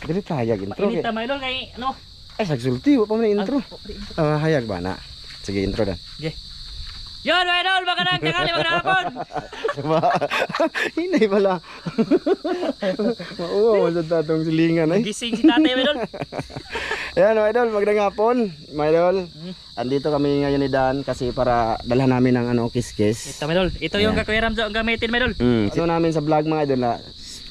Dili ta hayag intro. Painit ta mga idol kay ano. Ay sagsulti wa pa man intro. Hayag ba na? Sige intro dan. Okay. Yon mga idol, magandang tanghali, magandang hapon. Hinay pala. Mauwa sa tatong silingan ay. Gising si tatay mga idol. Ayan mga idol, magandang hapon. Mga idol, andito kami ngayon ni Dan kasi para dalhan namin ng kiskis. Ito mga idol, ito yung Kakuya Ramzo ang gamitin mga idol. Ito namin sa vlog mga idol na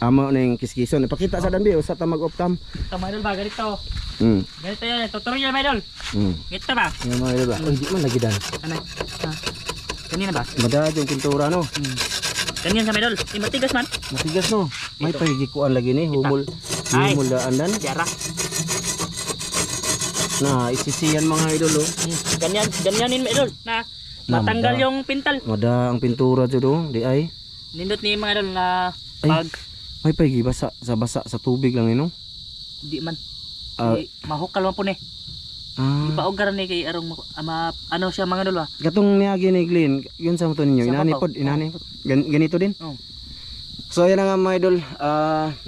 amo na yung kiskison. Ipakita sa Dan sa ta mag-off cam. Ito mga idol ba, ganito. Mm. Ganito yan, tutorial mga idol. Ito ba? Yan mga idol ba? Oh, hindi man lagi Dan. Ano? Kanina ba? Madad yung pintura no. Ganyan sa mga idol, matigas man. Matigas no. May pahigikuan lagi ni humol. Ay. Humol daan Dan. Yara. Na isisiyan mga idol oh. Ganyanin mga idol na matanggal mada. yung pintal. Mada ang pintura to do, di ay. Nindot ni mga idol na Ay. pag May pahigi basa sa tubig lang no. di man. Ah. Mahukal man po ni. Ipaugaran ni kay arong ano siya mga idol ba? Gatong niagi ni Glenn, yun sa mo to ninyo. Sa Inani babaw. pod, inani. Ganito din. Oh. So ayan na nga mga idol,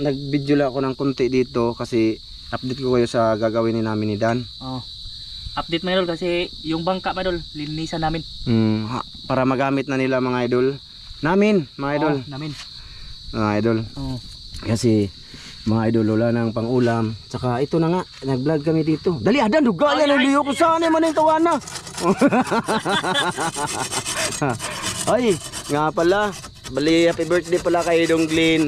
nag-video lang ako ng konti dito kasi update ko kayo sa gagawin namin ni Dan. Oh. Update mga idol kasi yung bangka mga idol, linisan namin. Para magamit na nila mga idol. Namin, mga idol. Oh, namin. Mga idol. Oh. Kasi mga idol wala nang pang-ulam. Tsaka ito na nga, nag-vlog kami dito. Dali adan, duga yan, naliyo ko saan man yung tawana. Ay, nga pala. Bali, happy birthday pala kay Dong Glenn.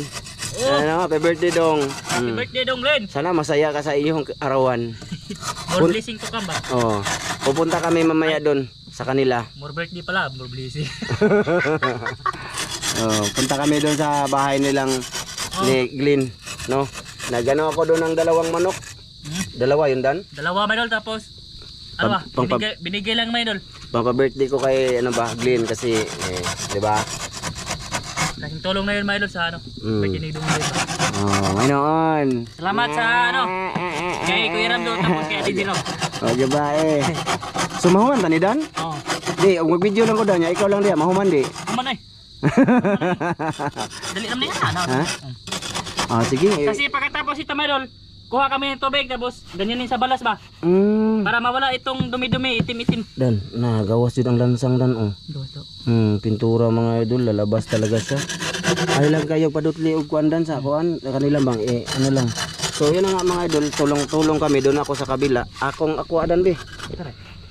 Ano, happy birthday Dong. Happy birthday dong Len. Sana masaya ka sa iyong arawan. More blessing to come ba? Oh, pupunta kami mamaya doon sa kanila. More birthday pala, more blessing. Punta kami doon sa bahay nilang ni Glenn, no? Nagano ako doon ng dalawang manok. Dalawa yun Dan. Dalawa mga idol tapos ano ba? Binigay lang mga idol. Pampa-birthday ko kay Glenn kasi 'di ba? Kasing tulong na yun mga idol sa birthday ni Dong Len. Mayroon. Salamat sa kay Kuya Ramzo tapos kay Ate Dino. Diba Sumahuman ta ni Dan? Oh. Di, mag-video lang ko Dan, ikaw lang diya, mahuman di. Kuman ay. Dali naman yan Ha? Sige. Kasi pagkatapos ito mga idol, kuha kami ng tubig tapos ganyanin sa balas ba? Para mawala itong dumi-dumi, itim-itim. Dan, nagawas yun ang lansang Dan oh. Pintura mga idol, lalabas talaga siya. Ay lang kayo padutli og kuan Dan sa kuan, kanila bang ano lang. So yun na nga mga idol, tulong kami doon ako sa kabila. Ako adan be.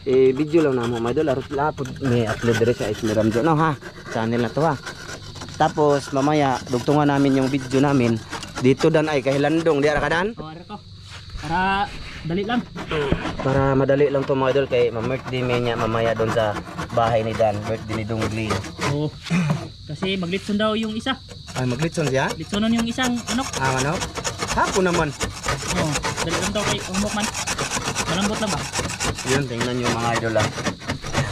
Video lang na mo mga idol, arot lapod may upload dire sa Ismi Ramzo no ha. Channel na to ha. Tapos mamaya dugtungan namin yung video namin. Dito Dan ay kahilandong, di ara ka Dan? Oh, ko. Para dali lang. Para madali lang to mga idol kay ma-birthday niya mamaya doon sa bahay ni Dan, birthday ni Dong Glenn. Oo. Kasi maglitson daw yung isa. Ay maglitson siya? Litsonon yung isang manok. Manok? Hapon naman. Oo. Dali lang daw kay umok man. Malambot lang ba? Yun, tingnan nyo mga idol lang.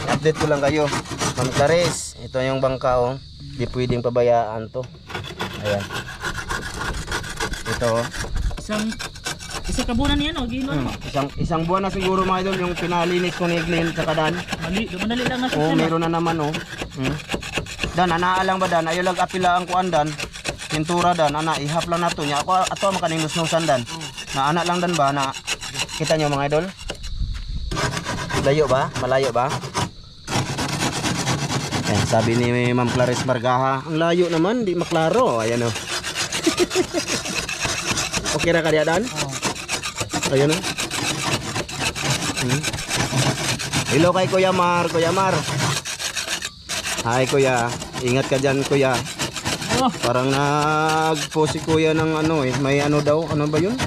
Update ko lang kayo. Ma'am Clarice, ito yung bangka oh. Di pwedeng pabayaan to. Ayan. Ito oh. Isang kabunan niyan oh, gino naman. Isang buwan na siguro mga idol yung pinalinis ko ni Glenn sa Dan. Madali lang na siya. Oh, meron na naman oh. Dan, anaalang ba Dan? Ayaw lang apila ang kuan Dan. Pintura Dan, ana ihap lang nato nya. Ako ato makaning nusnusan Dan. Na anak lang Dan ba na kita nyo mga idol? Layo ba? Malayo ba? Sabi ni Ma'am Clarice Margaha, ang layo naman, di maklaro. Ayan o. Okay na ka diya Dan? Ayan o. Hello kay Kuya Mar. Kuya Mar. Hi Kuya. Ingat ka dyan Kuya. Parang nag-post si Kuya ng may ano daw. Ano ba yun?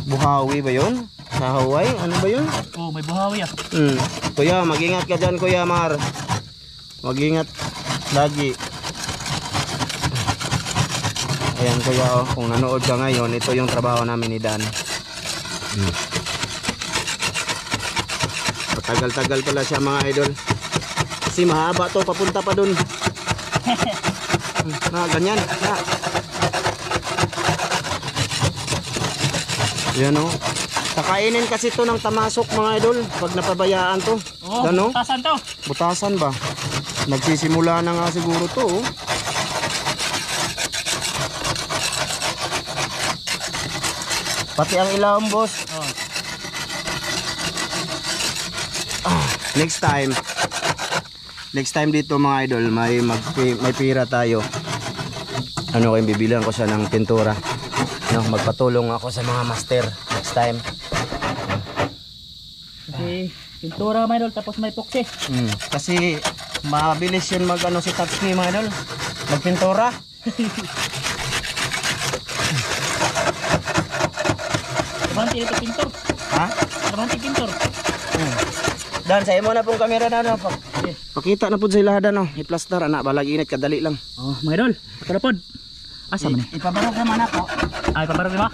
Buhawi ba yun? Sa Hawaii? Ano ba yun? Oh, may buhawi ah. Kuya, mag-ingat ka dyan Kuya Mar. Mag-ingat lagi. Ayan Kuya oh, kung nanood ka ngayon, ito yung trabaho namin ni Dan. Patagal-tagal pala siya mga idol. Kasi mahaba to, papunta pa dun. Ganyan. Yan oh. Kakainin kasi to ng tamasok mga idol pag napabayaan to. Ano? Butasan to. Butasan ba? Nagsisimula na nga siguro to. Pati ang ilaw, boss. Oh. Next time dito mga idol, may pira tayo. Ano kayong bibilihan ko siya ng pintura. No, magpatulong ako sa mga master next time. Kasi pintura mga idol, tapos may epoxy. Kasi mabilis yun mag ano si Tatsumi mga idol. Magpintura. Trabahan dito pintor. Ha? Trabahan dito pintor. Dan, sa imo na pong kamera na no. Pakita na po sa ilahada no. I-plaster anak balag init kadali lang. Oh, mga idol, patulapod. Asa man eh? Ipabarog naman ako. Ay, pabarog mo?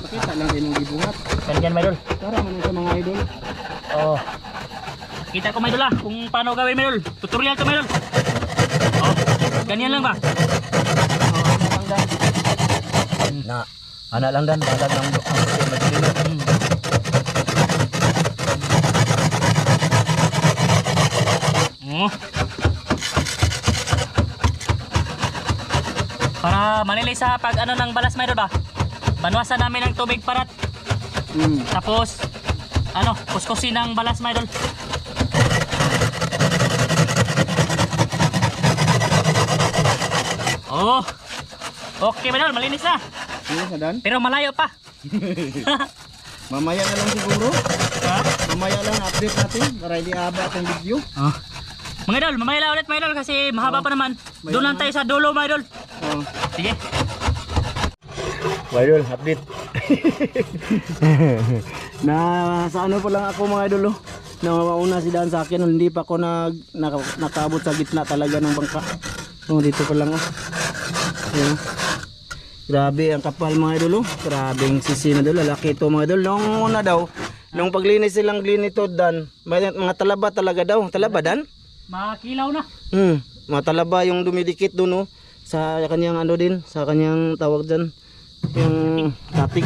Pakita lang din yung gibungat. Ganyan mga idol. Para man sa mga idol. Oh. Kita ko mga idol kung paano gawin mga idol. Tutorial to mga idol. Oh, ganyan lang ba? Na, anak lang dan, balag ng magdilino. Oh. Para malinis sa pag ano ng balas mga idol ba? Banwasan namin ng tubig parat. Tapos ano, kuskusin ng balas mga idol. Oh. Okay mga idol, malinis na. Sino sa dan? Pero malayo pa. Mamaya na lang siguro. Ha? Mamaya lang update natin para hindi haba itong video. Oh. Mga idol, mamaya lang ulit mga idol kasi mahaba pa naman. Doon lang tayo sa dulo mga idol. Sige. Mga idol, update. Na sa ano pa lang ako mga idol oh. Nauna si Dan sa akin, hindi pa ako nakaabot sa gitna talaga ng bangka. Oh, dito pa lang oh. Ayan. Grabe ang kapal mga idol oh. Grabeng sisi na idol, lalaki ito mga idol. Nung una daw, nung paglinis silang glinito Dan, mga talaba talaga daw. Talaba Dan? Makilaw na. Mga talaba yung dumidikit doon oh. Sa kanyang ano din, sa kanyang tawag dyan. Yung kapik.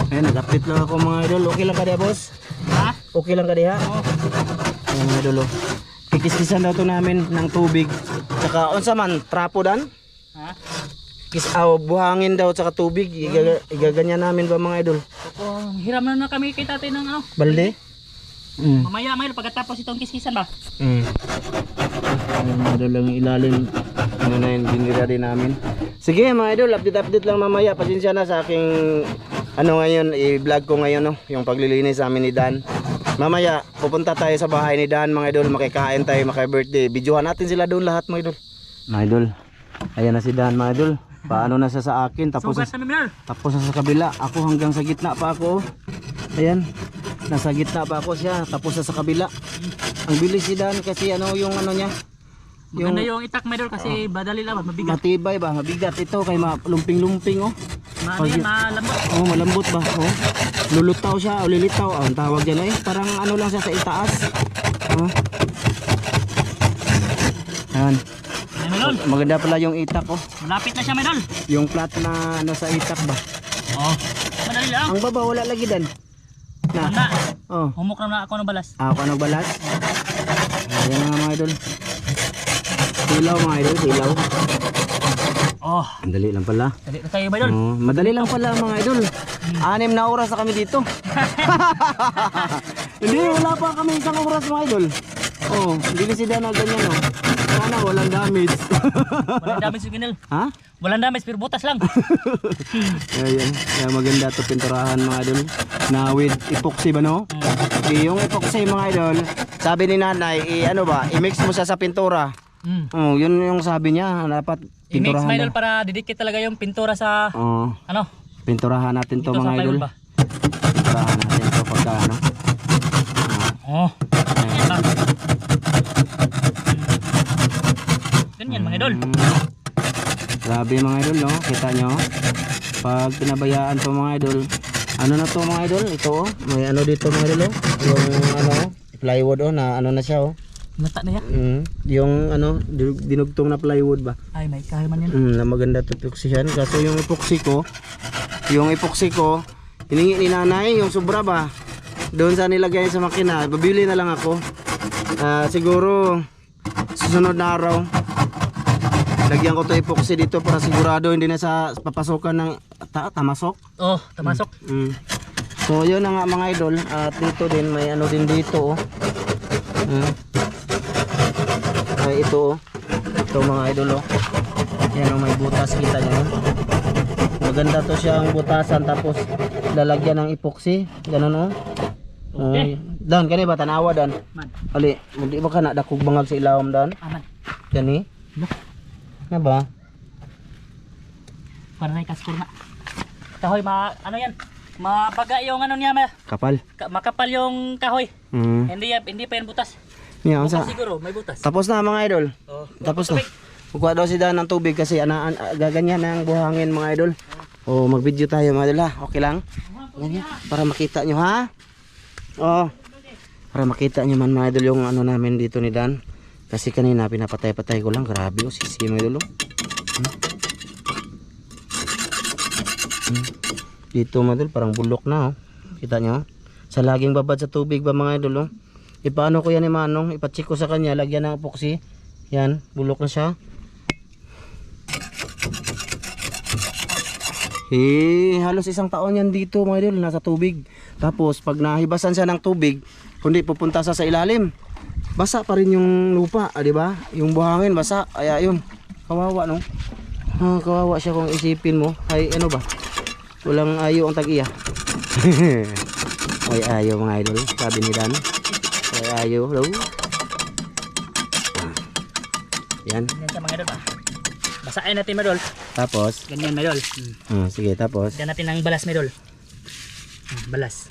Ayan, nagapit lang ako mga idol. Okay lang ka diha boss? Ha? Okay lang ka diha? Oh. Ayan mga idol oh. Kikiskisan daw to namin ng tubig. Tsaka unsa man, trapo Dan? Ha? Buhangin daw tsaka tubig. Igaganyan namin ba mga idol? Kung hiram na kami kay tatay ng ano. Balde? Mamaya mga idol, pagkatapos itong kiskisan ba? Ayan mga idol lang ilalim. Ano na yun, dinira din namin. Sige mga idol, update lang mamaya. Pasensya na sa aking ano ngayon, i-vlog ko ngayon no, yung paglilinis namin ni Dan. Mamaya pupunta tayo sa bahay ni Dan mga idol, makikain tayo, maki-birthday. Videohan natin sila doon lahat mga idol. Mga idol, ayan na si Dan mga idol. Paano na siya sa akin, tapos Sugat na minal. tapos sa kabila, ako hanggang sa gitna pa ako. Ayan, nasa gitna pa ako siya, tapos sa kabila. Ang bilis si Dan kasi ano yung ano niya. Maganda yung itak mga idol kasi badali lang, mabigat. Matibay ba, mabigat ito kay lumping-lumping oh. Ano yan, malambot. Oh, malambot ba? Oh. Lulutaw siya o lilitaw. Oh, ang tawag dyan eh. Parang ano lang siya sa itaas. Oh. Ayan. Ay Medol, Maganda pala yung itak oh. malapit na siya Medol. Yung plat na ano sa itak ba? Oh, madali lang. Ang baba wala lagi Dan. Na. Handa, Oh. humok na ako ng balas. Ako ano balas? Ayan na nga mga idol. Silaw mga idol, silaw. Oh, Ang dali lang pala. dali na tayo Medol. Oh, madali lang pala mga idol. 6 na oras na kami dito. Hindi, wala pa kami 1 oras mga idol. Oh, hindi si Dan na ganyan oh. Sana walang damage. Walang damage yung kinil. Ha? Walang damage pero butas lang. Ayan, kaya maganda to pinturahan mga idol. Na with epoxy ba no? Yung epoxy mga idol, sabi ni nanay, ano ba, i-mix mo siya sa pintura. Oh, yun yung sabi niya, dapat I-mix pinturahan. mga idol para didikit talaga yung pintura sa Oh, ano. pinturahan natin to Dito sa mga idol. plywood ba? Pinturahan natin to pagka ano. Oh. Ayan. Ganyan mga idol. Grabe mga idol no, kita nyo. Pag pinabayaan to mga idol, ano na to mga idol, ito oh, may ano dito mga idol oh. Yung ano, plywood oh, na ano na siya oh. Mata na yan. Yung ano, dinugtong na plywood ba? Ay, may kahiman yan. Na maganda to epoxyhan. Kaso yung epoxy ko, hiningi ni nanay yung sobra ba? Doon sa nilagay sa makina, babili na lang ako. Siguro susunod na araw. Lagyan ko to epoxy dito para sigurado hindi na sa papasokan ng tamasok. Oh, tamasok. So yun na nga mga idol. At dito din may ano din dito Ay ito ito mga idol yan may butas, kita nyo. Maganda to siyang butasan tapos lalagyan ng epoxy. Ganun Okay. Dan kani ba tanawa dan? Man. Ali, di ba ka na dakog bangag sa ilawom dan? Aman. Kani? No. Na ba? Para na ikaskur na. Kahoy, ano yan? Mabaga yung ano niya, Kapal. makapal yung kahoy. Hindi pa yan butas. Niya, Bukas unsa? siguro, may butas. Tapos na mga idol. Oh, Tapos na. Kukuha daw si Dan ng tubig kasi gaganyan ang buhangin mga idol. Oh, mag-video tayo mga idol ha. Okay lang? Ganyan. Para makita nyo ha. Oh. Para makita nyo man mga idol yung ano namin dito ni Dan. Kasi kanina pinapatay-patay ko lang. Grabe sisi mga idol. Dito mga idol parang bulok na Kita nyo? Sa laging babad sa tubig ba mga idol Ipaano ko yan ni Manong? Ipacheck ko sa kanya. Lagyan ng epoxy. Yan, bulok na siya. Halos isang taon yan dito mga idol, nasa tubig. Tapos pag nahibasan siya ng tubig, kundi pupunta sa ilalim, basa pa rin yung lupa, di ba? Yung buhangin basa, kaya yun. Kawawa no? Kawawa siya kung isipin mo. Ay ano ba? Walang ayo ang tag-iya. Ay ayo mga idol, sabi ni Dan. Ay ayo, hello. Yan. Yan sa mga idol ba? Basahin natin medol. Tapos? Ganyan medol. Sige, tapos? Ganyan natin ng balas medol. Balas.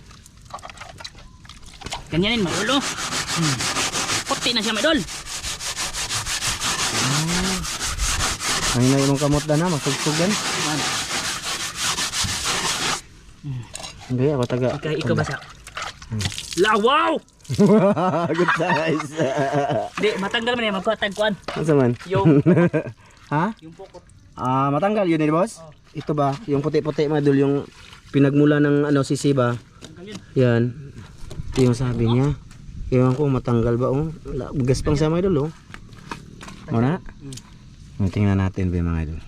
Ganyanin medol. Puti na siya medol. Ay na yung kamot na magsugsugan. Hindi, ako taga. Ikaw basa. Lawaw! Good size. Di, matanggal man yan. Magkatagkuan. Ano man? Yung Ha? yung pokot. Matanggal yun eh, boss? Ito ba? Yung puti-puti madul, yung pinagmula ng ano, sisi ba? Yan. Ito yung sabi niya. Ewan ko matanggal ba bugas pang sa mga idol Muna? Tingnan natin ba mga idol.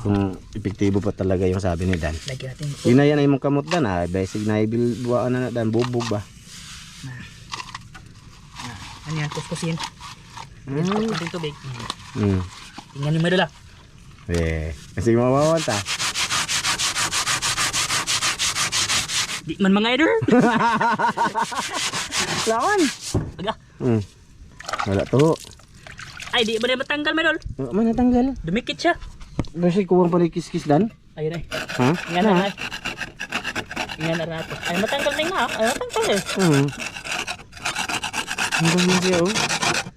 Kung epektibo pa talaga yung sabi ni Dan. Lagyan natin. Yun na yan ay mong kamot Dan basic na ibilbuan na Dan, bubog ba? Ano yan? Kuskusin. Kuskusin tubig. Tingnan yung medol Kasi mawawan ta. Di man mga idol. Lawan. Aga. Wala to. Ay, di ba na matanggal medol? Mana tanggal? Dumikit siya. Basic kuwang pa kis-kis Dan? Ayun ay. Ha? Nga na ay. Nga na rato. Ay, matanggal na nga. Ay, matanggal Hanggang na siya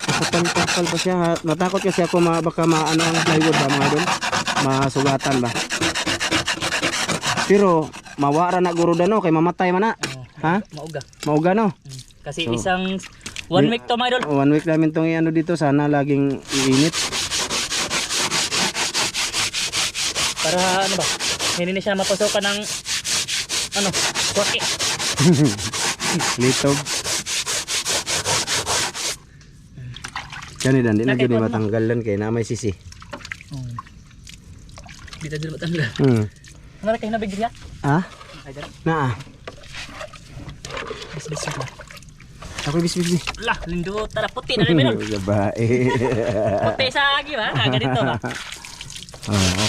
Kapal pa siya. Natakot kasi ako baka maano ang plywood ba mga idol? Masugatan ba? Pero mawara na guro dano kay mamatay man na. Ha? Mauga. Mauga no? Kasi So, isang 1 week to mga idol. 1 week namin tong ano dito. Sana laging iinit. Para ano ba? Hindi na siya mapasokan ng ano, kwaki. Litog. Kani Dan, di na Nakay gyud pa matanggalan kay na may sisi. Di na din matanggal. Ano na kayo nabig niya? Ah? Ay, dara. Na. Bis na. Ako bis. Lah, lindo tara puti na rin meron. Babae. Puti sa agi ba? Ganito ba?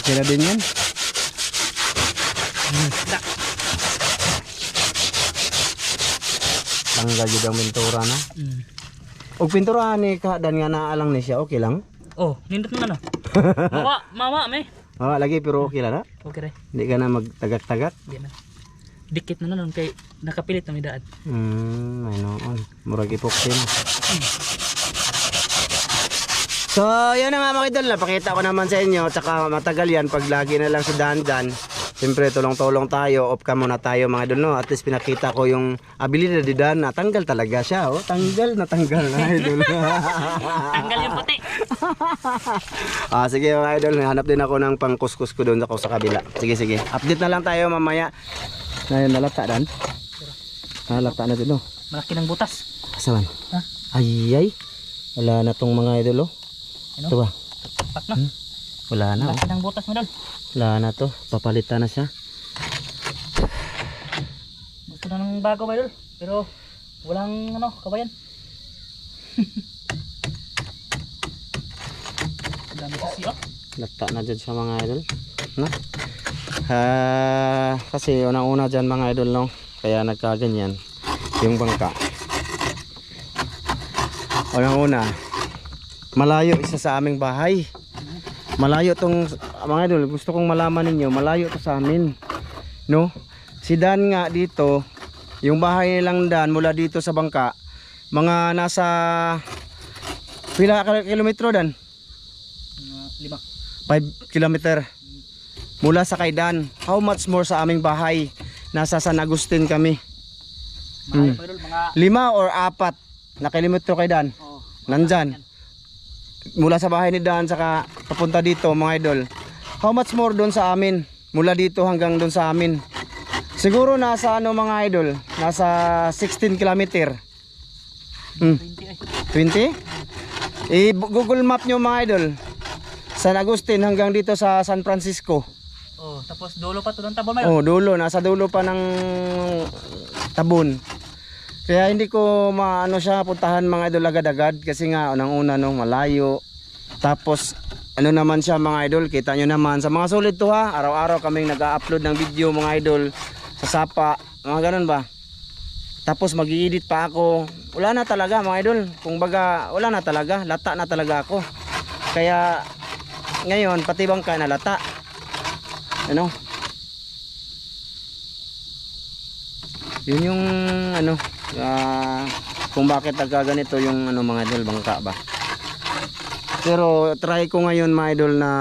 Okay na din yan. Tanggal jud ang pintura na. Og pintura ni ka Dan nga naalang ni siya, okay lang? Oh, nindot na no. Mawa me. Lagi pero okay lang na. Okay ra. Hindi ka na magtagak-tagak. Di na. Dikit na nun kay nakapilit na may daan. Ay noon. Murag epoxy na. So, yan na nga mga idol. Napakita ko naman sa inyo. Tsaka matagal yan pag lagi na lang si Dan. Siyempre tulong-tulong tayo. Off cam muna tayo mga idol. No? At least pinakita ko yung abilidad ni Dan. Natanggal talaga siya. Tanggal na idol. Tanggal yung puti. Sige mga idol. Hanap din ako ng pangkuskus ko doon ako sa kabila. Sige. Update na lang tayo mamaya. Ngayon nalata Dan. Nalata na din. Malaki ng butas. Asaman? Ha? Ay. Wala na tong mga idol. Ano? Ito ba? Pak na. Wala na. Laki ng butas mga idol. Wala na to. Papalitan na siya. Gusto na ng bago mga idol. Pero walang ano, kabayan. Dami kasi oh. Lata na dyan siya mga idol. No? Kasi unang-una dyan mga idol, no? Kaya nagkaganyan yung bangka. Unang-una, malayo isa sa aming bahay. Malayo tong mga idol, gusto kong malaman ninyo, malayo to sa amin. No? Si Dan nga dito, yung bahay nilang Dan mula dito sa bangka, mga nasa pila kilometro Dan? 5 kilometer mula sa Kaidan. How much more sa aming bahay? Nasa San Agustin kami. Mga idol, mga 5 or 4 na kilometro Kaidan. oh, Nandyan. Mula sa bahay ni Dan saka papunta dito mga idol. How much more doon sa amin? Mula dito hanggang doon sa amin. Siguro nasa ano mga idol? Nasa 16 kilometer. 20? I-Google map nyo mga idol. San Agustin hanggang dito sa San Francisco. oh, tapos dulo pa to ng tabon mga idol. Oh, dulo. Nasa dulo pa ng Tabon. Kaya hindi ko maano siya puntahan mga idol agad-agad. Kasi nga unang-una no, malayo. Tapos ano naman siya mga idol. Kita nyo naman. Sa mga solid to ha. Araw-araw kaming nag-upload ng video mga idol. Sa Sapa. Mga ganun ba. Tapos mag-i-edit pa ako. Wala na talaga mga idol. Kung baga wala na talaga. Lata na talaga ako. Kaya ngayon pati bangka na lata. Ano? Yun yung ano kung bakit nagkaganito yung ano mga idol bangka ba. Pero try ko ngayon mga idol na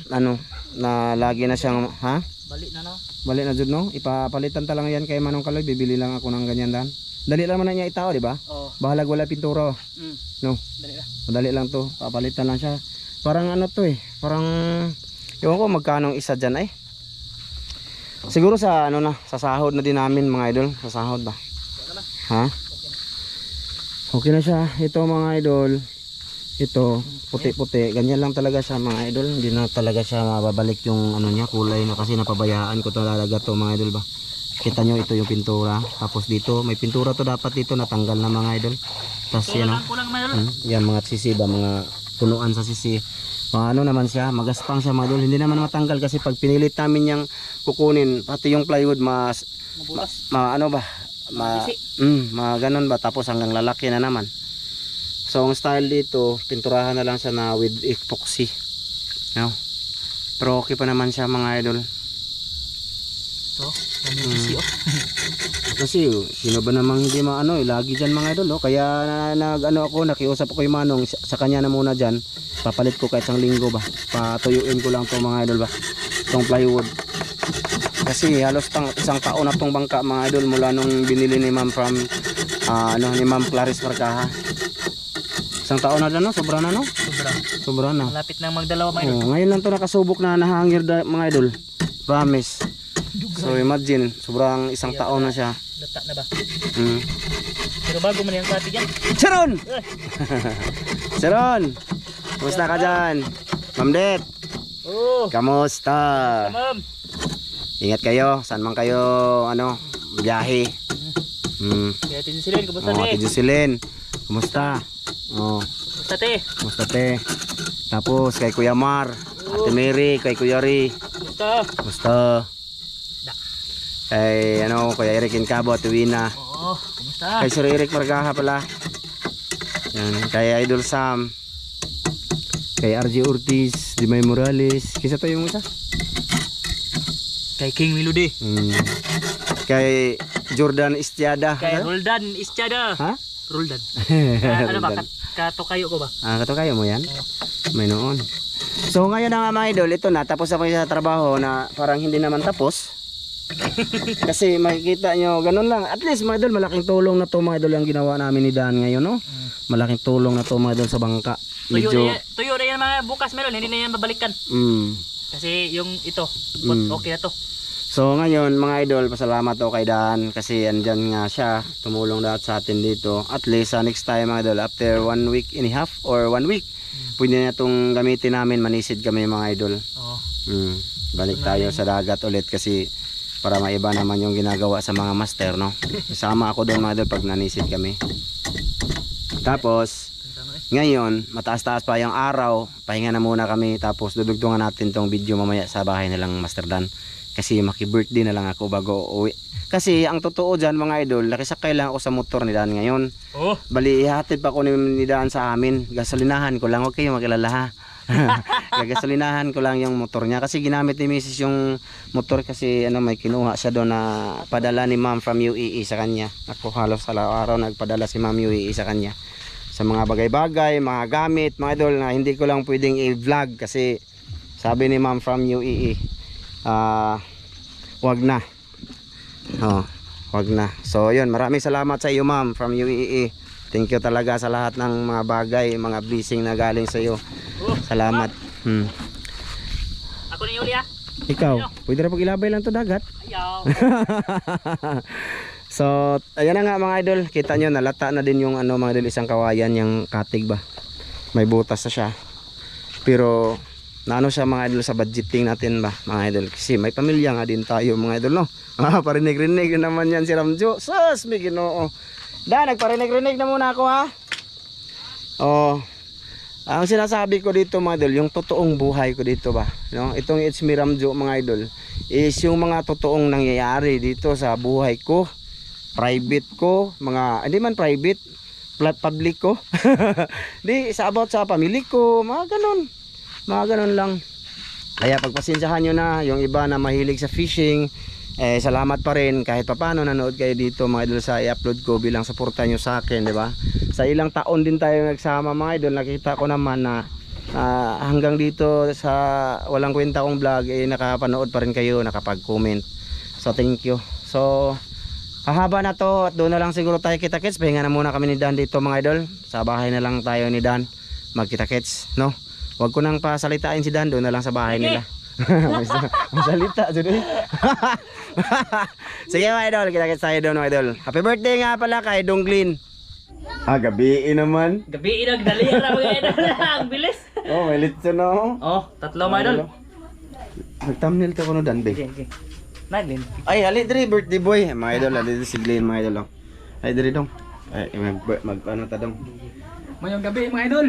ano na lagi na siyang ha? Balik na no. Balik na jud no. Ipapalitan ta lang yan kay Manong Kaloy. Bibili lang ako ng ganyan Dan. Dali lang man na niya itao, di ba? Oh. Bahalag wala pintura. No. Dali na. Madali lang to. Papalitan lang siya. Parang ano to eh. Parang ewan ko magkano isa dyan eh. Siguro sa ano na, sa sahod na din namin mga idol. Sa sahod ba? Ha? Okay na siya. Ito mga idol. Ito, puti-puti. Ganyan lang talaga siya mga idol. Hindi na talaga siya mababalik yung ano niya, kulay na kasi napabayaan ko talaga to mga idol ba. Kita nyo ito yung pintura. Tapos dito, may pintura to dapat dito natanggal na mga idol. Tapos yan o. Kulang mga idol. Yan mga sisi ba, mga punuan sa sisi. Mga ano naman siya, magaspang siya mga idol. Hindi naman matanggal kasi pag pinilit namin niyang kukunin, pati yung plywood Mabutas. ano ba, ganun ba, tapos hanggang lalaki na naman. So ang style dito, pinturahan na lang siya na with epoxy. No? Pero okay pa naman siya mga idol. So, dami oh. Kasi sino ba namang hindi maano, lagi dyan mga idol. Kaya nag-ano ako, nakiusap ako yung Manong sa kanya na muna dyan. Papalit ko kahit isang linggo ba. Patuyuin ko lang to mga idol ba. Itong plywood. Kasi halos isang taon na tong bangka mga idol mula nung binili ni Ma'am from ni Ma'am Clarice Marcaha. Isang taon na no? Sobra na no? Sobra na. Malapit nang magdalawa mga idol. Ngayon lang to nakasubok na nahangir mga idol. Promise. So imagine, sobrang isang taon na siya. Lata na ba? Mm. Pero bago man yung kati dyan. Sharon! Sharon! Kumusta ka dyan? Ma'am Det? Oh! Kamusta? Ma'am! Ingat kayo, saan man kayo biyahe. Kaya Tinsilin, kumusta te? Ate Jocelyn, kumusta? Kumusta te? Kumusta te? Tapos kay Kuya Mar, Ate Mary, kay Kuya Ri. Kumusta? Kumusta? Kay Kuya Eric Incabo, Ate Wina. Oo, kumusta? Kay Sir Eric Margaha pala. Yan, kay Idol Sam. Kay RJ Ortiz, Dimay Morales. Kisa to yung isa? Kay King Melody. Kay Jordan Istiada. Kay Roldan Ischada. Ha? Roldan. Ano ba? Katokayo ko ba? Katokayo mo yan? May noon. So ngayon na nga mga idol, ito na. Tapos ako sa trabaho na parang hindi naman tapos. Kasi makikita nyo, ganun lang. At least mga idol, malaking tulong na to mga idol yung ginawa namin ni Dan ngayon, no? Malaking tulong na to mga idol sa bangka. Tuyo na yan mga bukas meron, hindi na yan babalikan. Kasi yung ito, okay na to. So ngayon mga idol, pasalamat ako kay Dan kasi andyan nga siya, tumulong lahat sa atin dito. At least next time mga idol, after 1 week and a half or 1 week, pwede na itong gamitin namin, manisid kami mga idol. Oo. Balik tayo sa dagat ulit kasi para maiba naman yung ginagawa sa mga master, no? Kasama ako doon mga idol pag nanisid kami. Tapos ngayon, mataas-taas pa yung araw, pahinga na muna kami, tapos dudugtungan natin tong video mamaya sa bahay nilang Master Dan. Kasi maki-birthday na lang ako bago uwi. Kasi ang totoo dyan mga idol, nakisakay lang ako sa motor ni Dan ngayon. Oh. Bali, ihatid pa ko ni Dan sa amin. Gasolinahan ko lang, huwag kayong makilala ha. Gasolinahan ko lang yung motor niya. Kasi ginamit ni Mrs. yung motor kasi ano, may kinuha siya doon na padala ni Ma'am from UAE sa kanya. Ako halos araw nagpadala si Ma'am UAE sa kanya. Sa mga bagay-bagay, mga gamit, mga idol na hindi ko lang pwedeng i-vlog kasi sabi ni Ma'am from UAE, wag na. Wag na. So yun, maraming salamat sa iyo Ma'am from UAE. Thank you talaga sa lahat ng mga bagay, mga blessing na galing sa iyo. Salamat. Ako ni Julia. Ikaw, pwede na pag-ilabay lang to dagat. Ayaw. So, ayan na nga mga idol, kita nyo nalata na din yung ano mga idol, isang kawayan yung katig ba. May butas na siya. Pero naano siya mga idol sa budgeting natin ba mga idol, kasi may pamilya nga din tayo mga idol, no. Parinig-rinig naman yan si Ramjo. Sus, may Ginoo. Nagparinig-rinig na muna ako ha. Ang sinasabi ko dito mga idol, yung totoong buhay ko dito ba, no? Itong It's Me Ramjo mga idol is yung mga totoong nangyayari dito sa buhay ko. Private ko, mga hindi man private, public ko. Di sa about sa pamilya ko, mga ganon lang. Kaya pagpasensyahan nyo na yung iba na mahilig sa fishing, salamat pa rin kahit papaano nanood kayo dito mga idol sa i-upload ko bilang suporta nyo sa akin, di ba? Sa ilang taon din tayo nagsama mga idol, nakita ko naman na hanggang dito sa walang kwenta kong vlog, nakapanood pa rin kayo, nakapag-comment. So thank you. So hahaba na to at doon na lang siguro tayo kita-kits. Pahinga na muna kami ni Dan dito mga idol. Sa bahay na lang tayo ni Dan magkita-kits, no? Huwag ko nang pasalitain si Dan, doon na lang sa bahay nila. Masalita dyan. Sige mga idol, kita-kits tayo doon mga idol. Happy birthday nga pala kay Donglin. Gabi naman. Gabi nagdali ra mga idol. Ang bilis. May litso no. Tatlo mga idol. Nag-thumbnail ka ko no Dan, be. Okay. Naglin. Ay, ali diri birthday boy. Mga idol, ali si Glenn mga idol. Ay diri dong. Ay mag ano ta dong. Mayong gabi mga idol.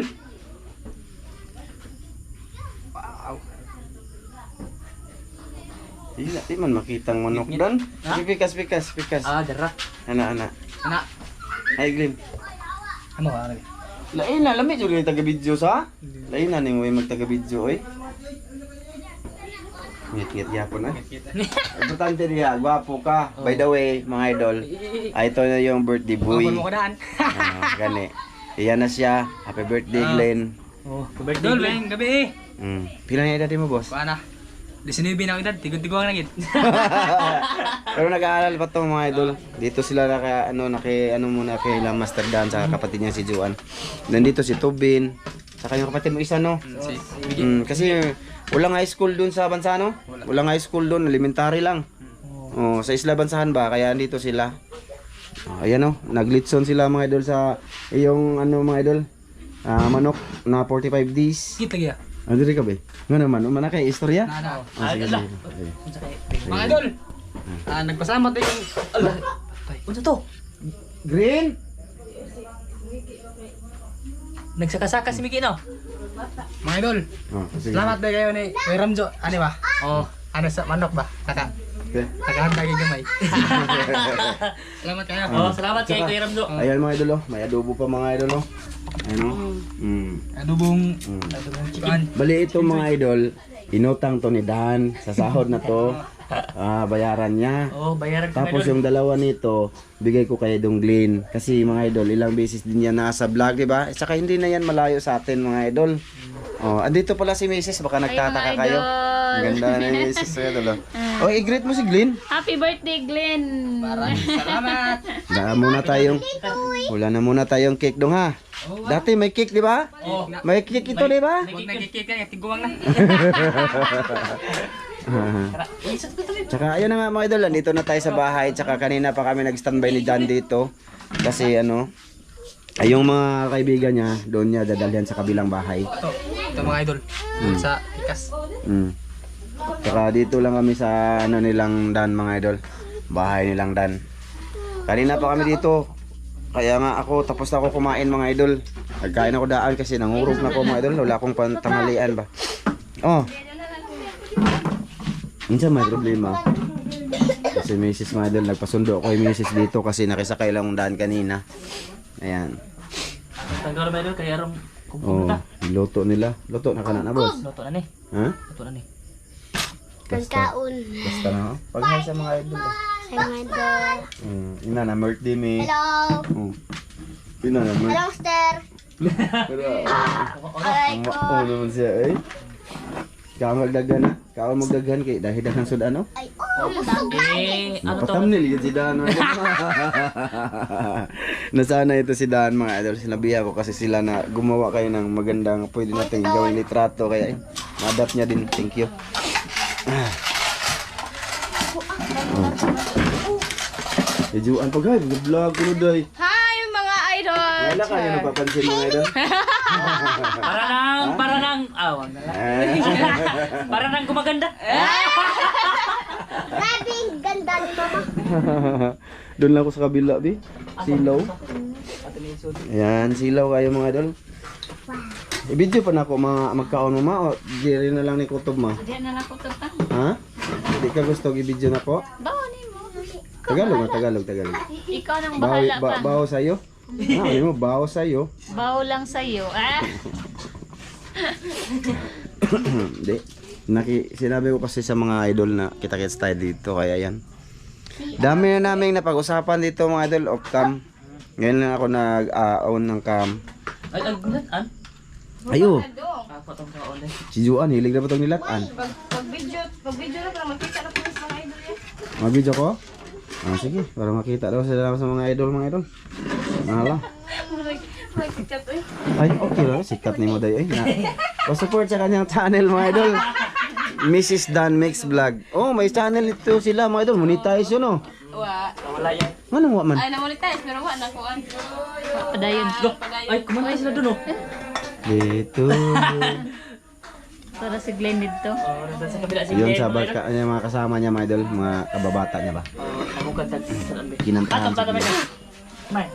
Di man makitang manok dan. Pikas. Dara. Ana. Ay Glenn. Ano ka? Lain na lami jud ni taga video sa. Lain na ning way magtaga video oy. Ngit-ngit yapon importante niya, gwapo ka. By the way, mga idol, ito na yung birthday boy. Gani. Iyan na siya. Happy birthday, Glenn. Happy birthday, Glenn. Gabi. Pila na edad mo, boss? Paano? 19 na ang edad, tigon-tigon na gid. Pero nag-aaral pa to mga idol. Dito sila muna kay Master Dan sa kapatid niya si Juan. Nandito si Tobin. Saka yung kapatid mo isa no? Kasi walang high school dun sa bansa no? Walang high school dun, elementary lang. Sa Isla Bansahan ba? Kaya dito sila. Ayan no, naglitson sila mga idol sa yung mga idol. Manok na 45 days. Kita gaya. Diri ka ba? Nga naman, umana kay istorya? Sige. Mga idol. Nagpasalamat din yung unsa to? Green. Nagsakasaka si Miki no? Mga idol. Salamat din kayo ni Kuya Ramjo. Ano ba? Ano sa manok ba? Tagahanda kayo gamay. Salamat kayo. Salamat kay Kuya Ramjo. Ayan mga idol may adobo pa mga idol Ano? Adobong chicken. Bali ito mga idol, inutang to ni Dan sa sahod na to. Bayaran niya. Bayaran ko. Tapos yung dalawa nito, bigay ko kay Donglin. Kasi mga idol, ilang beses din yan nasa vlog, di ba? Saka hindi na yan malayo sa atin mga idol. Andito pala si Mrs. Baka nagtataka kayo. Ang ganda na ni Mrs. I-greet mo si Glenn. Happy birthday, Glenn! Maraming salamat. Wala na muna tayong cake dong ha. Dati may cake, di ba? May cake ito, di ba? Huwag nagkikik ka, tiguang na. Tsaka ayun na nga mga idol, dito na tayo sa bahay. Tsaka kanina pa kami nag-standby ni Dan dito. Kasi Ay, yung mga kaibigan niya, doon niya dadalhan sa kabilang bahay. Ito mga idol. Sa Pikas. Mm. Saka dito lang kami sa ano nilang Dan mga idol. Bahay nilang Dan. Kanina pa kami dito. Kaya nga ako tapos na ako kumain mga idol. Nagkain ako daan kasi nangurog na ako mga idol. Wala akong pantanghalian ba. Oh. Minsan may problema. Kasi Mrs. mga idol, nagpasundo ako kay Mrs. dito kasi nakisakay lang ang daan kanina. Ayan. Tanggal ba idol kaya ram Oh, luto nila. Luto na kana na boss. luto na ni. Ha? Luto na ni. Kagkaon. Basta na ho. Pag sa mga idol. Sa mga idol. Ina na birthday me. Hello. Ina na birthday. Hello, Sir. Pero Aray ang ko. mao naman siya eh. Kau magdaghan na. Kau magdaghan kay dahil daghang sud ano? Ay, busog. Ano to? Napatamnil yun si Dan. Nasana ito si Dan mga idol. Sinabihan ko kasi sila na gumawa kayo ng magandang pwede natin gawing litrato. Kaya ma-adapt niya din. Thank you. Ijuan pa guys. Vlog ko day. Hi, mga idol. Wala kayo napapansin mga idol. Para nang wag na lang. Para nang gumaganda. Grabing ganda ni Mama. Doon lang ako sa kabila, Bi. Silaw. Ato ni sud. Ayan, silaw kayo mga idol. I-video pa na ako mga magkaon mo ma o di rin na lang ni kutob ma. Diyan na lang ko to. Ha? Di ka gusto i-video na ko? Bawa ni mo. Tagalog na, Tagalog. Ikaw nang Bawo, bahala pa. bawo sa'yo? Ano mo, bawo sa'yo? Bawo lang sa'yo. Hindi. Sinabi ko kasi sa mga idol na kita-kits tayo dito, kaya yan. Dami na naming napag-usapan dito mga idol, off cam. Ngayon lang ako nag-own ng cam. Ay an. Ayo, Ako tong kaon eh. si Juan, hilig na ba itong nilatan? Pag video na para makita na po sa mga idol yan. Mag-video ko? Ah, sige, para makita daw sila sa mga idol, Mahala. Magsikat eh. Ay, okay lang. Sikat ni mo day. Pa-support sa kanyang channel, mga idol. Mrs. Dan Mix Vlog. Oh, may channel ito sila, mga idol. Monetize yun, oh. Wala yan. Anong wa man? Ay, na-monetize pero wala na kuan. Padayon. Ay, kumain sila dun oh. Dito. Para si Glenn dito. Sa kabila si Yun sa mga kasama niya, mga idol. Mga kababata niya ba? Ako kantag sa lambe. Kinantahan sa kanila. May.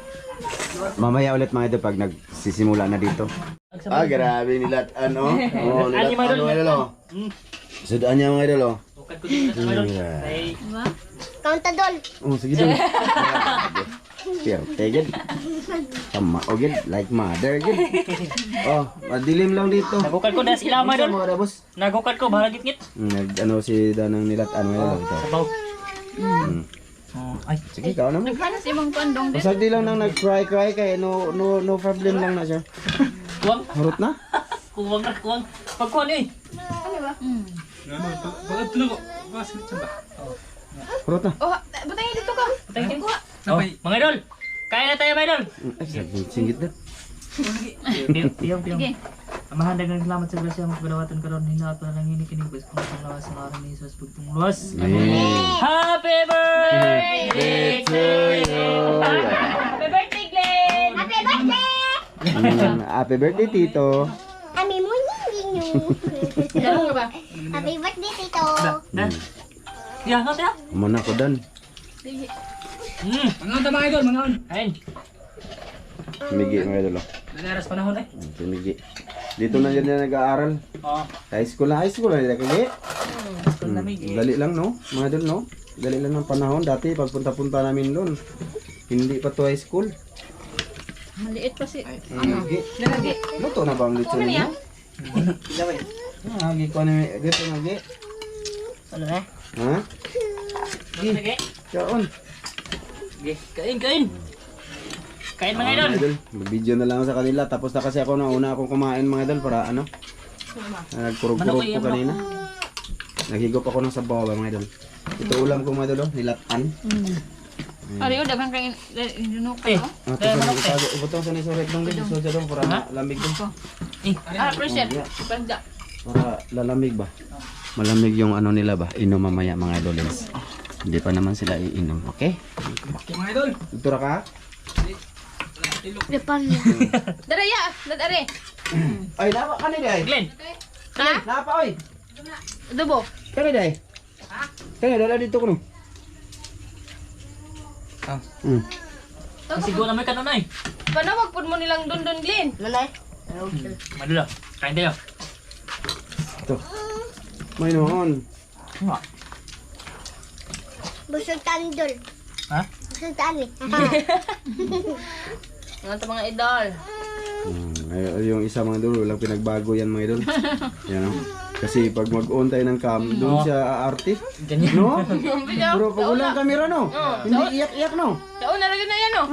Mamaya ulit, mga idol, pag nagsisimula na dito. Ah, grabe nilat. Ano? Oh, Ani, mga idol. mga idol, oh. Sudaan niya, mga idol, oh. Bukad ko dito sa mayroon. Ay, Countadol. Oh, sige dun. Perte, gid. Tama, o gid. Like mother, gid. Oh, madilim lang dito. nagukad ko na sila mga idol. Mga dabos. Nagukad ko bahala gitgit. Ano si Danang nilat ano yun ito. Sabaw. Ay, Sige, ikaw naman. Naghanas imong kondong din. Basta di lang nang nag-cry kay no problem lang na siya. kuwang. Harot na? Kuwang na, kuwang. Pagkuhan eh. Harot na. Oh, butang dito ka. Thank you. Oh, mga idol. Kain na tayo mga idol. Ay, singgit na. Piyong. Amahan dagang salamat sa grasya mo pagdawatan karon hinaot na lang ini kining bes kung sa lawas sa ngalan ni Jesus pagtunglos. Happy birthday to you. Happy birthday, Glenn! Happy birthday! Happy birthday, Tito. Happy morning, Dino. Happy birthday, Tito. Dan. Ya, ngot ya. Mana ko Dan? Mga ta mga idol, mga on. Ayun. Migi mga idol. Nagaras panahon eh. Migi. Dito na yan nag-aaral. Oh, High school na nila kagi. school na mig. Dali lang no, mga idol no. Dali lang ng panahon dati pagpunta-punta namin doon. Hindi pa to high school. Maliit pa si... Migi. Luto na ba ang lechon niyo? Daway. Agi ko na dito nagi. Ano na? Ha? Sige. Kaon. Sige, kain. Kain mga idol. Mag-video na lang ako sa kanila. Tapos na kasi ako nauna akong kumain mga idol para ano. Nagkurog-kurog ko kanina. Naghigop ako ng sabaw mga idol. Ito ulam ko mga idol, nilatan. Ari, dagang kang inunukan, Eh, no? Tapos ano itago, ibutang sa nisorek dong din. So dong para lamig din. Appreciate. Pagda. Para lalamig ba? Malamig yung ano nila ba? Inom mamaya mga idolins. Hindi pa naman sila iinom, okay? Okay mga idol. Tutura ka? Depan niya. Dara ya, dara. Ay, napa ka nila eh. Glenn. Ha? Napa, oy. Adobo. Kani dai. Kani dala dito ko no. Ah. Siguro na may kanunay. Panawag pud mo nilang dundon Glenn. Nanay. Madula. Kain tayo. Ito. May noon. Nga. Busog tandol. Ha? Busog tani. Mga to mga idol. Ay, yung isa mga idol, walang pinagbago yan mga idol. Yan o. Kasi pag mag-on tayo ng cam, doon Oo. siya aarte. Ganyan. No? Pero pag walang kamera no? Hindi iyak-iyak no? Sa una lagi na yan oh.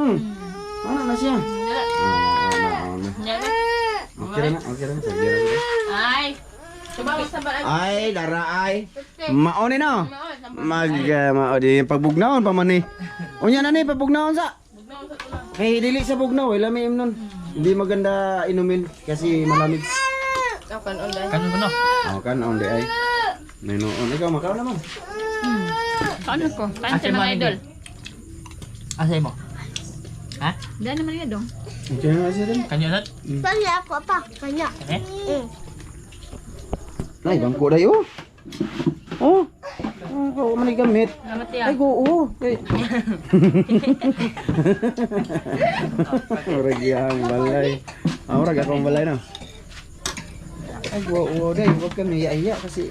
Ano na siya? Okay na, okay na. Sige na. Ay. Subaw sa ba? Ay, dara ay. Maon no? Maodi pagbugnaon pa man ni. Unya na ni pagbugnaon sa. Kay dili sa bugnaw, wala may nun. Hindi maganda inumin kasi malamig. Kapan onday. Kanin mo no? Kan on di ay. May noon ikaw makaw naman. Ano ko? Kain Asa mga idol? Asa mo? Ha? Dahil naman yan dong. Okay na siya din. Kanyo ulit? Kanya ako pa. Kanya. Kani? Nay, bangko dayo. Oh. Oh, man gamit. Salamat Ay go, oh. Ay. Ora giyang balay. Ora ga kong balay na. Ay go, oh, dai, wag ka iya kasi.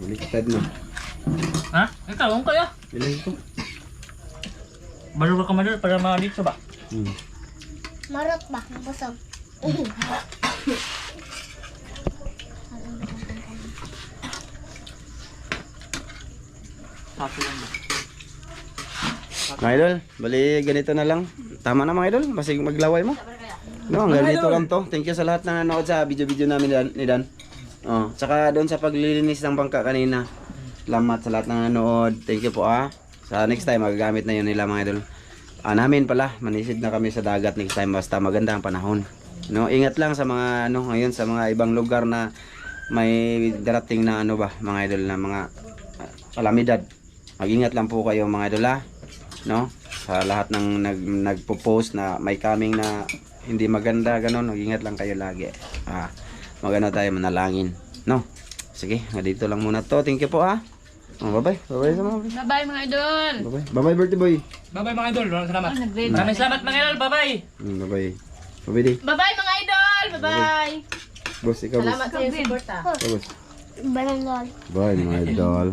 Baliktad na. Ha? Ikaw, ang kayo. Bilay ko. Balura ka madul para mga dito ba? Marot ba? Busog. Sapo lang ba? Mga idol, bali ganito na lang. Tama na mga idol, masig maglaway mo. No, hanggang dito lang to. Thank you sa lahat na nanood sa video-video namin ni Dan. Oh, tsaka doon sa paglilinis ng bangka kanina. Salamat sa lahat ng nanood. Thank you po ah. Sa next time magagamit na yun nila mga idol. Namin pala, manisid na kami sa dagat next time basta maganda ang panahon. No, ingat lang sa mga ano ngayon sa mga ibang lugar na may darating na ano ba, mga idol na mga kalamidad. Mag-ingat lang po kayo mga idol ah. No? Sa lahat ng nagpo-post na may coming na hindi maganda ganun, mag-ingat lang kayo lagi. Magano tayo manalangin, no? Sige, dito lang muna to. Thank you po ah. Bye-bye. Bye-bye sa mga. Bye-bye mga idol. Bye-bye. Bye-bye birthday boy. Bye-bye mga idol. Maraming salamat. Maraming salamat mga idol. Bye-bye. Bye-bye. Bye-bye di. Bye-bye mga idol. Bye-bye. Boss, ikaw boss. Salamat sa iyong support ah. Ikaw, boss. Bye mga idol. Bye mga idol.